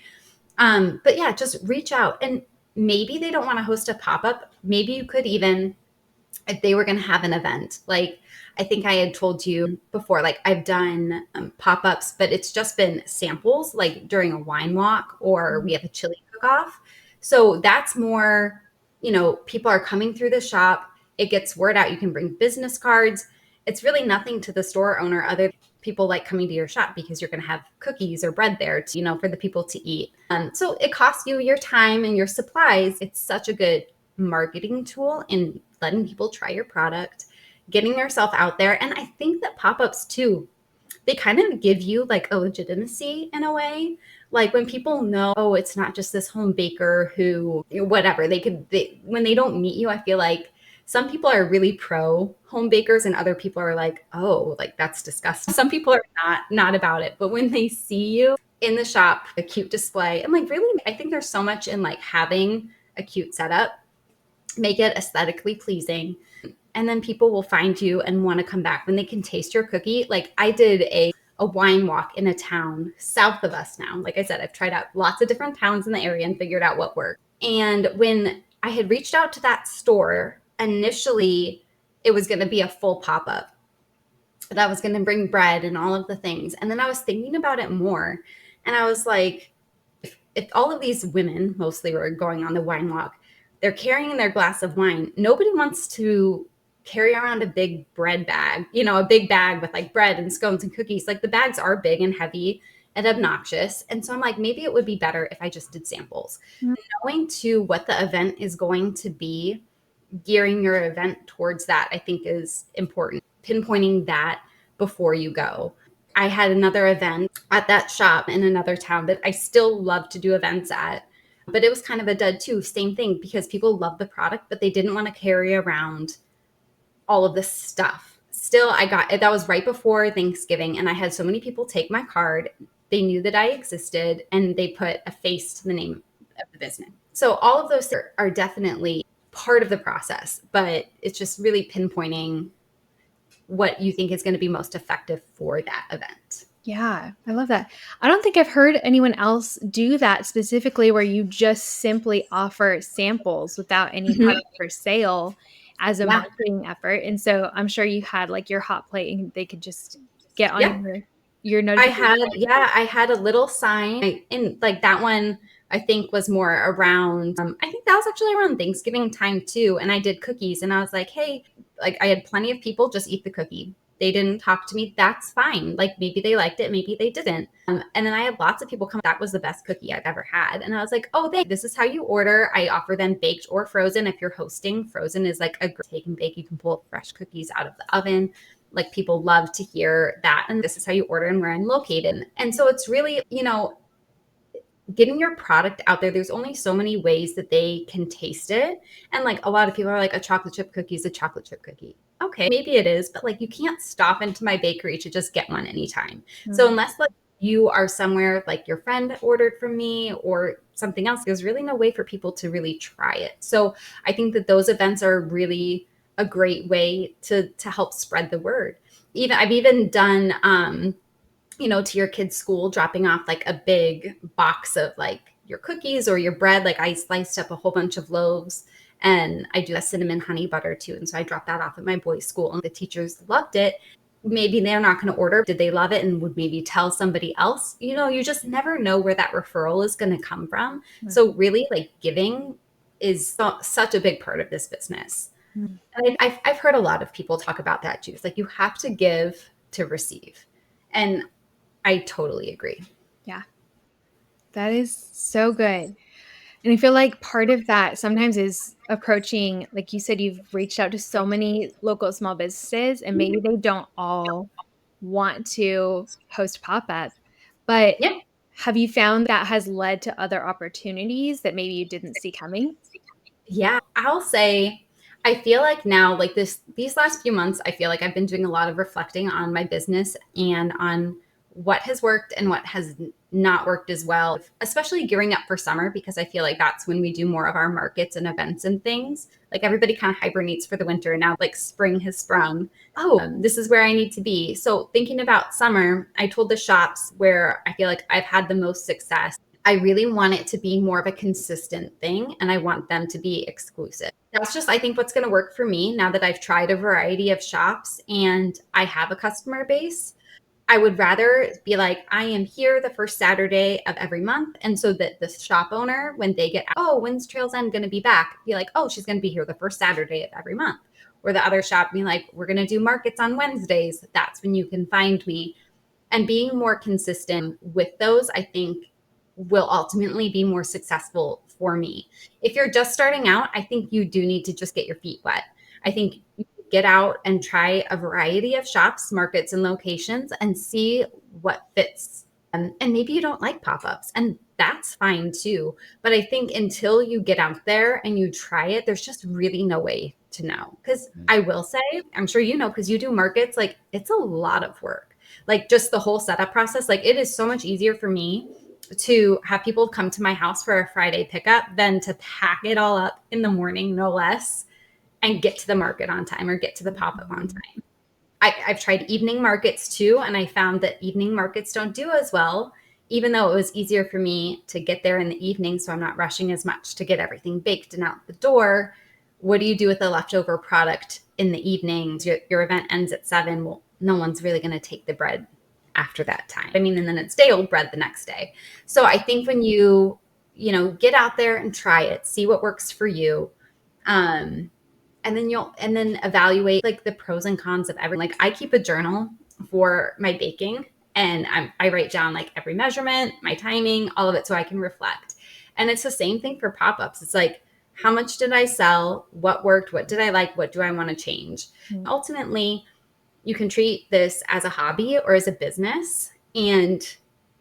S1: But yeah, just reach out and maybe they don't want to host a pop-up. Maybe you could even if they were going to have an event. Like I think I had told you before, like I've done pop-ups, but it's just been samples like during a wine walk or we have a chili cook-off. So that's more, people are coming through the shop. It gets word out. You can bring business cards. It's really nothing to the store owner other people like coming to your shop because you're going to have cookies or bread there to, for the people to eat. So it costs you your time and your supplies. It's such a good marketing tool in letting people try your product, getting yourself out there. And I think that pop-ups too, they kind of give you like a legitimacy in a way. Like when people know, oh, it's not just this home baker who, whatever, when they don't meet you, I feel like some people are really pro home bakers and other people are like, oh, like that's disgusting. Some people are not about it. But when they see you in the shop, a cute display, and like really, I think there's so much in like having a cute setup, make it aesthetically pleasing, and then people will find you and want to come back when they can taste your cookie. Like I did a wine walk in a town south of us now. Like I said, I've tried out lots of different towns in the area and figured out what worked. And when I had reached out to that store, initially it was going to be a full pop up that was going to bring bread and all of the things. And then I was thinking about it more. And I was like, if all of these women mostly were going on the wine walk, they're carrying their glass of wine. Nobody wants to carry around a big bread bag, a big bag with like bread and scones and cookies. Like the bags are big and heavy and obnoxious. And so I'm like, maybe it would be better if I just did samples. Knowing to what the event is going to be, gearing your event towards that, I think is important. Pinpointing that before you go. I had another event at that shop in another town that I still love to do events at, but it was kind of a dud too. Same thing, because people love the product, but they didn't want to carry around all of this stuff. Still, that was right before Thanksgiving, and I had so many people take my card. They knew that I existed, and they put a face to the name of the business. So all of those are definitely part of the process, but it's just really pinpointing what you think is going to be most effective for that event.
S2: Yeah, I love that. I don't think I've heard anyone else do that specifically, where you just simply offer samples without any
S1: Mhm.
S2: product for sale as a
S1: Yeah.
S2: marketing effort. And so I'm sure you had like your hot plate and they could just get on
S1: Yeah.
S2: your notification.
S1: I had a little sign in like that one. I think was more around. I think that was actually around Thanksgiving time too. And I did cookies, and I was like, hey, like I had plenty of people just eat the cookie. They didn't talk to me. That's fine. Like maybe they liked it, maybe they didn't. And then I had lots of people come. That was the best cookie I've ever had. And I was like, oh, this is how you order. I offer them baked or frozen. If you're hosting, frozen is like a great take and bake. You can pull fresh cookies out of the oven. Like people love to hear that. And this is how you order and where I'm located. And so it's really, getting your product out there. There's only so many ways that they can taste it. And like a lot of people are like, a chocolate chip cookie is a chocolate chip cookie. Okay, maybe it is, but like you can't stop into my bakery to just get one anytime. So unless like you are somewhere like your friend ordered from me or something else, there's really no way for people to really try it. So I think that those events are really a great way to help spread the word. I've even done to your kid's school, dropping off like a big box of like your cookies or your bread. Like I sliced up a whole bunch of loaves, and I do a cinnamon honey butter too. And so I dropped that off at my boys' school, and the teachers loved it. Maybe they're not going to order. Did they love it and would maybe tell somebody else? You just never know where that referral is going to come from. So really like giving is such a big part of this business. And I've heard a lot of people talk about that too. It's like you have to give to receive. And I totally agree.
S2: Yeah, that is so good. And I feel like part of that sometimes is approaching, like you said, you've reached out to so many local small businesses, and maybe they don't all want to host pop-up. But
S1: Yeah.
S2: have you found that has led to other opportunities that maybe you didn't see coming?
S1: Yeah, I'll say I feel like now, like these last few months, I feel like I've been doing a lot of reflecting on my business and on what has worked and what has not worked as well, especially gearing up for summer, because I feel like that's when we do more of our markets and events and things. Like everybody kind of hibernates for the winter, and now like spring has sprung. Oh, this is where I need to be. So thinking about summer, I told the shops where I feel like I've had the most success. I really want it to be more of a consistent thing, and I want them to be exclusive. That's just, I think, what's going to work for me now that I've tried a variety of shops and I have a customer base. I would rather be like, I am here the first Saturday of every month. And so that the shop owner, when they get, oh, when's Trails End going to be back? Be like, oh, she's going to be here the first Saturday of every month. Or the other shop be like, we're going to do markets on Wednesdays. That's when you can find me. And being more consistent with those, I think, will ultimately be more successful for me. If you're just starting out, I think you do need to just get your feet wet. I think you get out and try a variety of shops, markets, and locations and see what fits. And maybe you don't like pop-ups, and that's fine too. But I think until you get out there and you try it, there's just really no way to know. Because I will say, I'm sure you know, because you do markets, like it's a lot of work. Like just the whole setup process, like it is so much easier for me to have people come to my house for a Friday pickup than to pack it all up in the morning, no less, and get to the market on time or get to the pop up on time. I've tried evening markets too, and I found that evening markets don't do as well, even though it was easier for me to get there in the evening. So I'm not rushing as much to get everything baked and out the door. What do you do with the leftover product in the evenings? Your event ends at 7. Well, no one's really going to take the bread after that time. I mean, and then it's day old bread the next day. So I think when get out there and try it, see what works for you. And then evaluate like the pros and cons of everything. Like I keep a journal for my baking, and I write down like every measurement, my timing, all of it, so I can reflect. And it's the same thing for pop-ups. It's like, how much did I sell? What worked? What did I like? What do I want to change? Mm-hmm. Ultimately, you can treat this as a hobby or as a business, and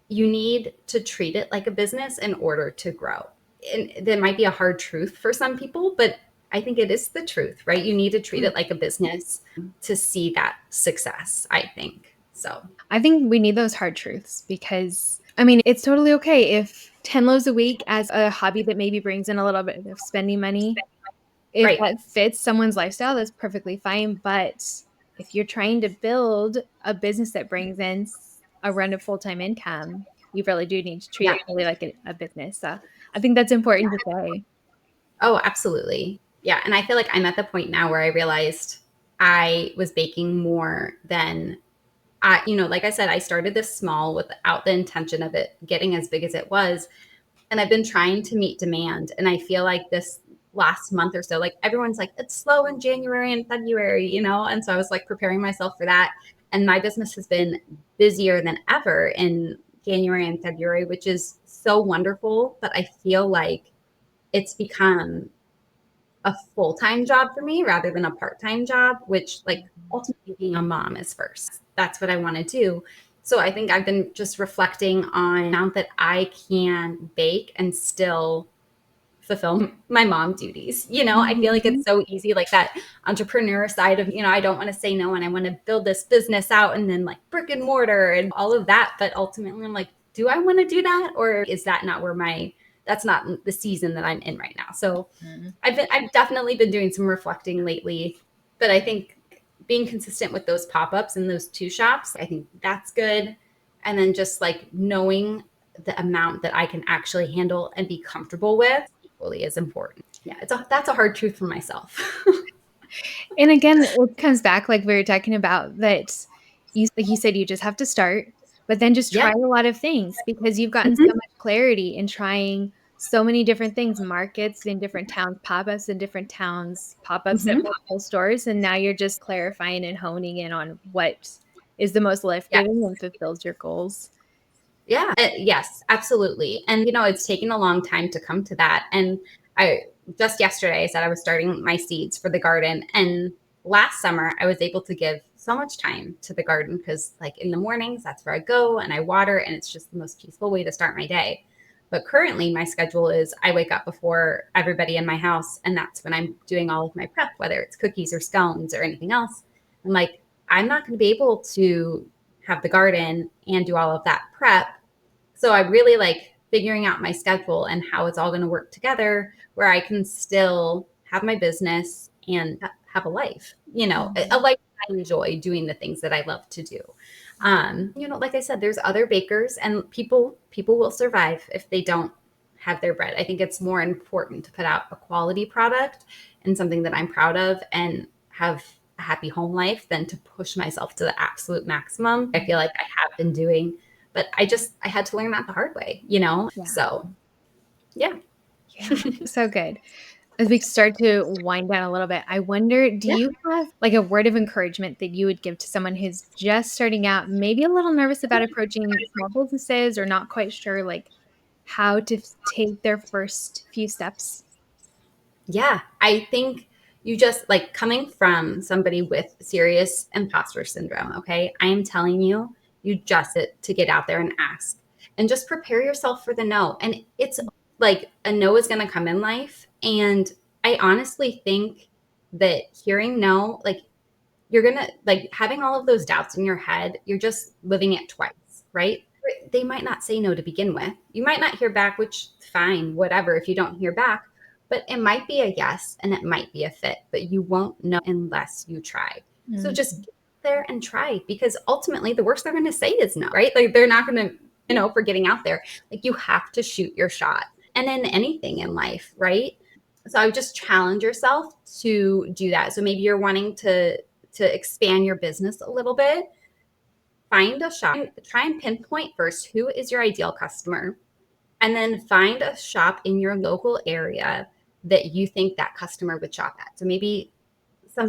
S1: you need to treat it like a business in order to grow. And that might be a hard truth for some people, but I think it is the truth, right? You need to treat it like a business to see that success, I think. So
S2: I think we need those hard truths because, I mean, it's totally okay if 10 loaves a week as a hobby that maybe brings in a little bit of spending money. If
S1: right.
S2: that fits someone's lifestyle, that's perfectly fine. But if you're trying to build a business that brings in a run of full-time income, you really do need to treat it really like a business. So I think that's important to say.
S1: Oh, absolutely. Yeah. And I feel like I'm at the point now where I realized I was baking more than like I said, I started this small without the intention of it getting as big as it was. And I've been trying to meet demand. And I feel like this last month or so, like everyone's like, it's slow in January and February, And so I was like preparing myself for that. And my business has been busier than ever in January and February, which is so wonderful. But I feel like it's become a full-time job for me rather than a part-time job, which like ultimately being a mom is first. That's what I want to do. So I think I've been just reflecting on the amount that I can bake and still fulfill my mom duties. I feel like it's so easy, like that entrepreneur side of, I don't want to say no and I want to build this business out and then like brick and mortar and all of that. But ultimately I'm like, do I want to do that? Or is that not that's not the season that I'm in right now. So I've definitely been doing some reflecting lately, but I think being consistent with those pop-ups and those 2 shops, I think that's good. And then just like knowing the amount that I can actually handle and be comfortable with equally is important. Yeah, that's a hard truth for myself.
S2: And again, it comes back like we were talking about that like you said, you just have to start, but then just try
S1: Yeah.
S2: a lot of things because you've gotten so much clarity in trying so many different things, markets in different towns, pop-ups in different towns, pop-ups at multiple stores. And now you're just clarifying and honing in on what is the most
S1: Yes.
S2: life-giving and fulfills your goals.
S1: Yeah. Yes, absolutely. And it's taken a long time to come to that. And I just yesterday I said I was starting my seeds for the garden. And last summer I was able to give so much time to the garden because like in the mornings, that's where I go and I water, and it's just the most peaceful way to start my day. But currently my schedule is I wake up before everybody in my house, and that's when I'm doing all of my prep, whether it's cookies or scones or anything else. I'm like, I'm not going to be able to have the garden and do all of that prep. So I really like figuring out my schedule and how it's all going to work together where I can still have my business and have a life, a life I enjoy doing the things that I love to do. Like I said, there's other bakers, and people will survive if they don't have their bread. I think it's more important to put out a quality product and something that I'm proud of and have a happy home life than to push myself to the absolute maximum. I feel like I have been doing, but I had to learn that the hard way,
S2: Yeah.
S1: So yeah.
S2: Yeah. So good. As we start to wind down a little bit, I wonder, do
S1: Yeah.
S2: you have like a word of encouragement that you would give to someone who's just starting out, maybe a little nervous about approaching small businesses or not quite sure like how to take their first few steps?
S1: Yeah, I think you just like coming from somebody with serious imposter syndrome. Okay. I am telling you, you just to get out there and ask and just prepare yourself for the no. And it's like a no is going to come in life. And I honestly think that hearing no, like you're going to like having all of those doubts in your head, you're just living it twice, right? they might not say no to begin with. You might not hear back, which fine, whatever, if you don't hear back, but it might be a yes and it might be a fit, but you won't know unless you try. So
S2: Mm.
S1: just get there and try, because ultimately the worst they're going to say is no, right? Like they're not going to, for getting out there. Like you have to shoot your shot, and in anything in life, right? So I would just challenge yourself to do that. So maybe you're wanting to expand your business a little bit. Find a shop, try and pinpoint first who is your ideal customer, and then find a shop in your local area that you think that customer would shop at. So maybe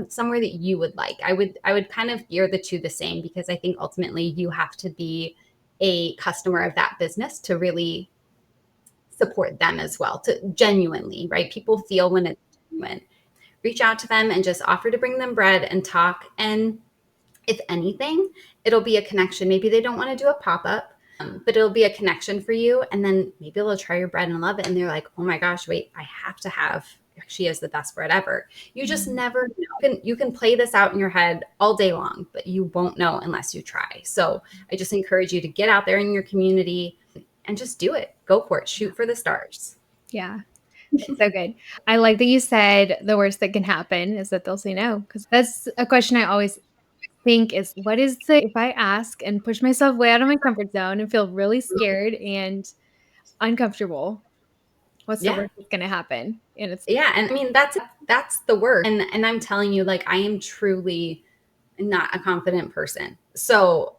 S1: somewhere that you would like. I would kind of gear the two the same, because I think ultimately you have to be a customer of that business to really support them as well, to genuinely, right? People feel when it's genuine. Reach out to them and just offer to bring them bread and talk. And if anything, it'll be a connection. Maybe they don't want to do a pop up, but it'll be a connection for you. And then maybe they'll try your bread and love it. And they're like, oh my gosh, wait, I have to have. She has the best bread ever. You just never know. You can play this out in your head all day long, but you won't know unless you try. So I just encourage you to get out there in your community and just do it. Go for it. Shoot for the stars.
S2: Yeah. It's so good. I like that you said the worst that can happen is that they'll say no, because that's a question I always think is, what is the if I ask and push myself way out of my comfort zone and feel really scared and uncomfortable, what's the
S1: Yeah.
S2: worst that's gonna happen? And it's
S1: Yeah. And I mean, that's the worst. And I'm telling you, like, I am truly not a confident person. So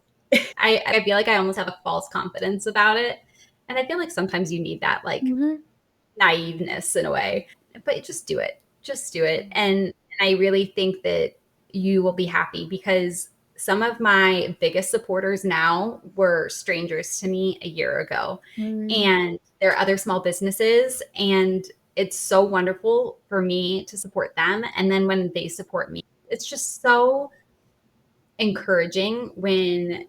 S1: I feel like I almost have a false confidence about it. And I feel like sometimes you need that, like,
S2: Mhm.
S1: naiveness in a way, but just do it. Just do it. And I really think that you will be happy, because some of my biggest supporters now were strangers to me a year ago.
S2: Mm.
S1: And there are other small businesses, and it's so wonderful for me to support them. And then when they support me, it's just so encouraging when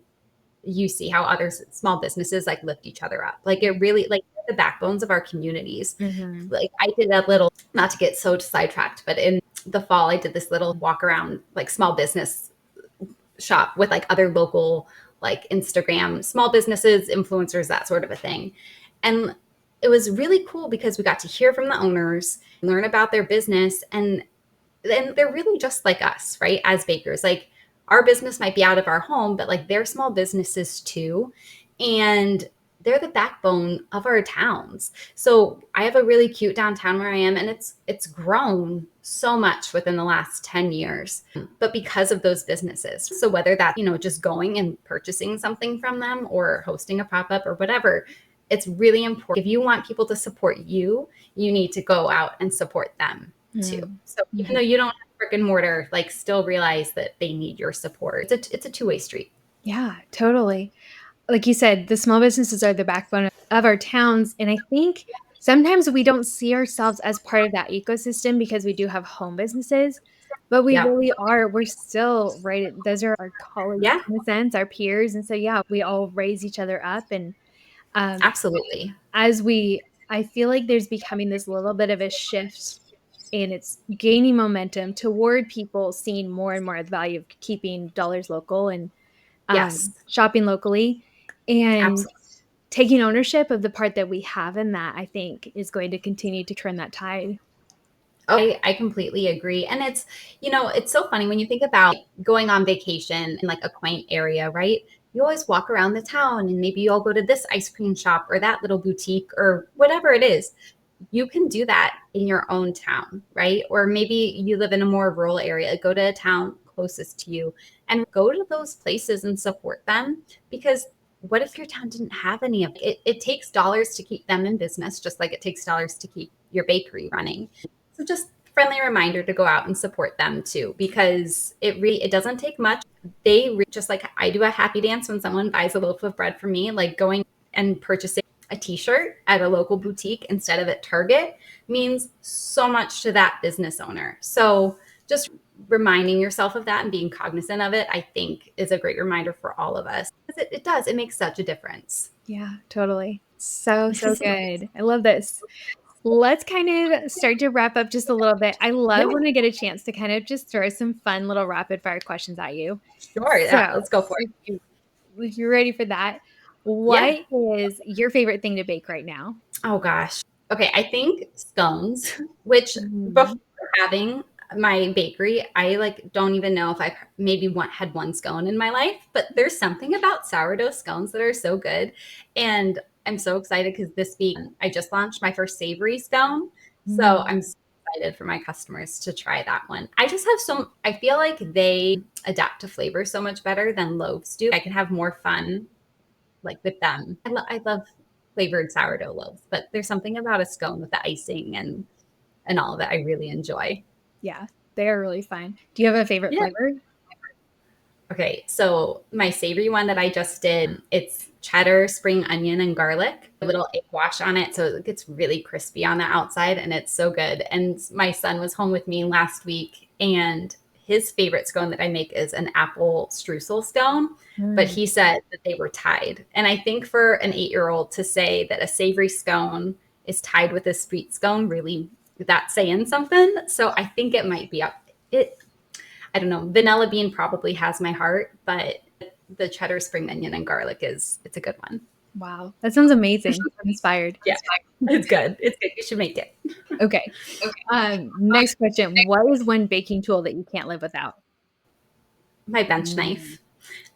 S1: you see how other small businesses like lift each other up. Like it really, like, the backbones of our communities.
S2: Mhm.
S1: Like I did a little, not to get so sidetracked, but in the fall I did this little walk around, like, small business shop with like other local, like, Instagram small businesses, influencers, that sort of a thing. And it was really cool because we got to hear from the owners, learn about their business, and they're really just like us, right? As bakers, like, our business might be out of our home, but like they're small businesses too. And they're the backbone of our towns. So I have a really cute downtown where I am, and it's grown so much within the last 10 years, but because of those businesses. So whether that's, just going and purchasing something from them or hosting a pop-up or whatever, it's really important. If you want people to support you, you need to go out and support them too.
S2: Mm.
S1: So even
S2: Mhm.
S1: though you don't have brick and mortar, like, still realize that they need your support. It's a two-way street.
S2: Yeah, totally. Like you said, the small businesses are the backbone of our towns, and I think sometimes we don't see ourselves as part of that ecosystem because we do have home businesses, but we
S1: Yeah.
S2: really are. We're still right. Those are our colleagues
S1: Yeah,
S2: in a sense, our peers, and so yeah, we all raise each other up. And um,
S1: absolutely.
S2: as we, I feel like there's becoming this little bit of a shift, and it's gaining momentum toward people seeing more and more of the value of keeping dollars local and
S1: Yes,
S2: shopping locally. And
S1: absolutely.
S2: taking ownership of the part that we have in that, I think, is going to continue to turn that tide.
S1: I completely agree. And it's so funny when you think about going on vacation in like a quaint area, right? You always walk around the town and maybe you all go to this ice cream shop or that little boutique or whatever it is. You can do that in your own town, right? Or maybe you live in a more rural area, go to a town closest to you and go to those places and support them, because what if your town didn't have any of it? It takes dollars to keep them in business, just like it takes dollars to keep your bakery running. So just friendly reminder to go out and support them too, because it doesn't take much. Just like I do a happy dance when someone buys a loaf of bread for me, like going and purchasing a t-shirt at a local boutique instead of at Target means so much to that business owner. So just reminding yourself of that and being cognizant of it, I think, is a great reminder for all of us. It does. It makes such a difference.
S2: Yeah, totally. So, so good. I love this. Let's kind of start to wrap up just a little bit. I
S1: Yeah,
S2: love when I get a chance to kind of just throw some fun little rapid fire questions at you.
S1: sure. Yeah,
S2: So,
S1: let's go for it.
S2: if you're ready for that,
S1: Yeah.
S2: What is your favorite thing to bake right now?
S1: Oh gosh. Okay, I think scones, which before
S2: Mhm.
S1: having my bakery, I like don't even know if I maybe had one scone in my life, but there's something about sourdough scones that are so good. And I'm so excited because this week I just launched my first savory scone. So
S2: Mm.
S1: I'm so excited for my customers to try that one. I just have I feel like they adapt to flavor so much better than loaves do. I can have more fun like with them. I love flavored sourdough loaves, but there's something about a scone with the icing and all of it I really enjoy.
S2: Yeah, they're really fun. Do you have a favorite
S1: Yeah.
S2: flavor?
S1: Okay, so my savory one that I just did, it's cheddar, spring onion, and garlic. A little egg wash on it, so it gets really crispy on the outside, and it's so good. And my son was home with me last week, and his favorite scone that I make is an apple streusel scone. But
S2: Mm.
S1: he said that they were tied. And I think for an 8-year-old to say that a savory scone is tied with a sweet scone, really, that's saying something. So I think it might be up. It I don't know. Vanilla bean probably has my heart, but the cheddar, spring onion, and garlic it's a good one.
S2: Wow, that sounds amazing. I'm inspired.
S1: Yeah, it's good. It's good. You should make it.
S2: Okay. Next question. What is one baking tool that you can't live without?
S1: My bench
S2: Mm.
S1: knife.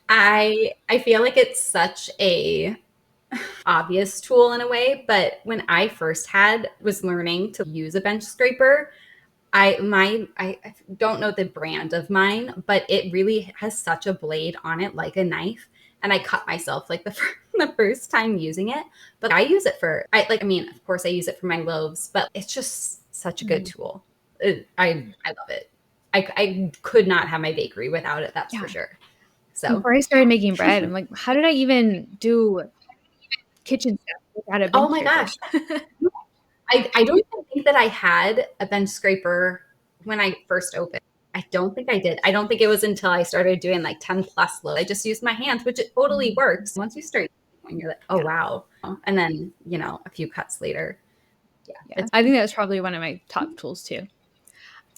S1: I feel like it's such a obvious tool in a way, but when I first had was learning to use a bench scraper, I don't know the brand of mine, but it really has such a blade on it like a knife. And I cut myself like the first time using it. But I use it for I mean, of course I use it for my loaves, but it's just such a good
S2: Mhm.
S1: tool. I love it. I could not have my bakery without it, that's for
S2: Yeah.
S1: sure. So
S2: Before I started making bread, I'm like, how did I even do kitchen stuff without a
S1: oh
S2: bench
S1: my
S2: scraper?
S1: gosh. I don't even think that I had a bench scraper when I first opened. I don't think I did. I don't think it was until I started doing like 10 plus loads. I just used my hands, which it totally
S2: Mm.
S1: works. Once you start, when you're like, oh,
S2: Yeah,
S1: wow. And then, a few cuts later. Yeah.
S2: yeah. I think that was probably one of my top tools too.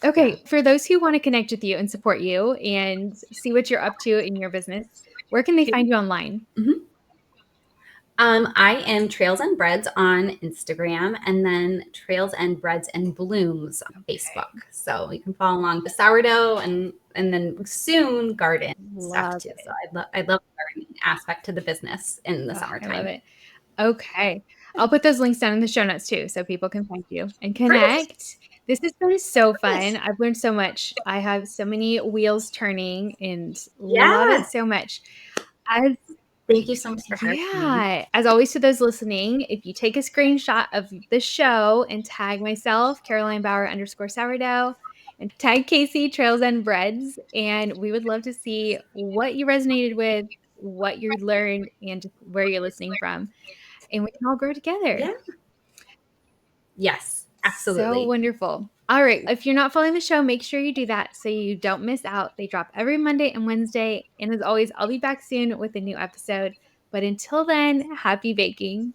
S1: Yeah.
S2: Okay, for those who wanna connect with you and support you and see what you're up to in your business, where can they find you online?
S1: Mhm. I am Trails and Breads on Instagram and then Trails and Breads and Blooms on Facebook.
S2: Okay,
S1: So you can follow along the sourdough and then soon garden stuff
S2: love
S1: too. So
S2: it.
S1: I love the gardening aspect to the business in the
S2: Ugh, I love
S1: summertime.
S2: it. Okay. I'll put those links down in the show notes too, so people can find you and
S1: Perfect.
S2: connect. This has been so
S1: Yes.
S2: fun. I've learned so much. I have so many wheels turning and love it
S1: Yeah.
S2: so much. As
S1: Thank you so much for having me.
S2: Yeah. As always, to those listening, if you take a screenshot of the show and tag myself, Caroline Bauer underscore sourdough, and tag Kayce Trails and Breads, and we would love to see what you resonated with, what you learned, and just where you're listening from. And we can all grow together.
S1: Yeah. Yes,
S2: So
S1: absolutely.
S2: wonderful. All right. If you're not following the show, make sure you do that so you don't miss out. They drop every Monday and Wednesday. And as always, I'll be back soon with a new episode. But until then, happy baking.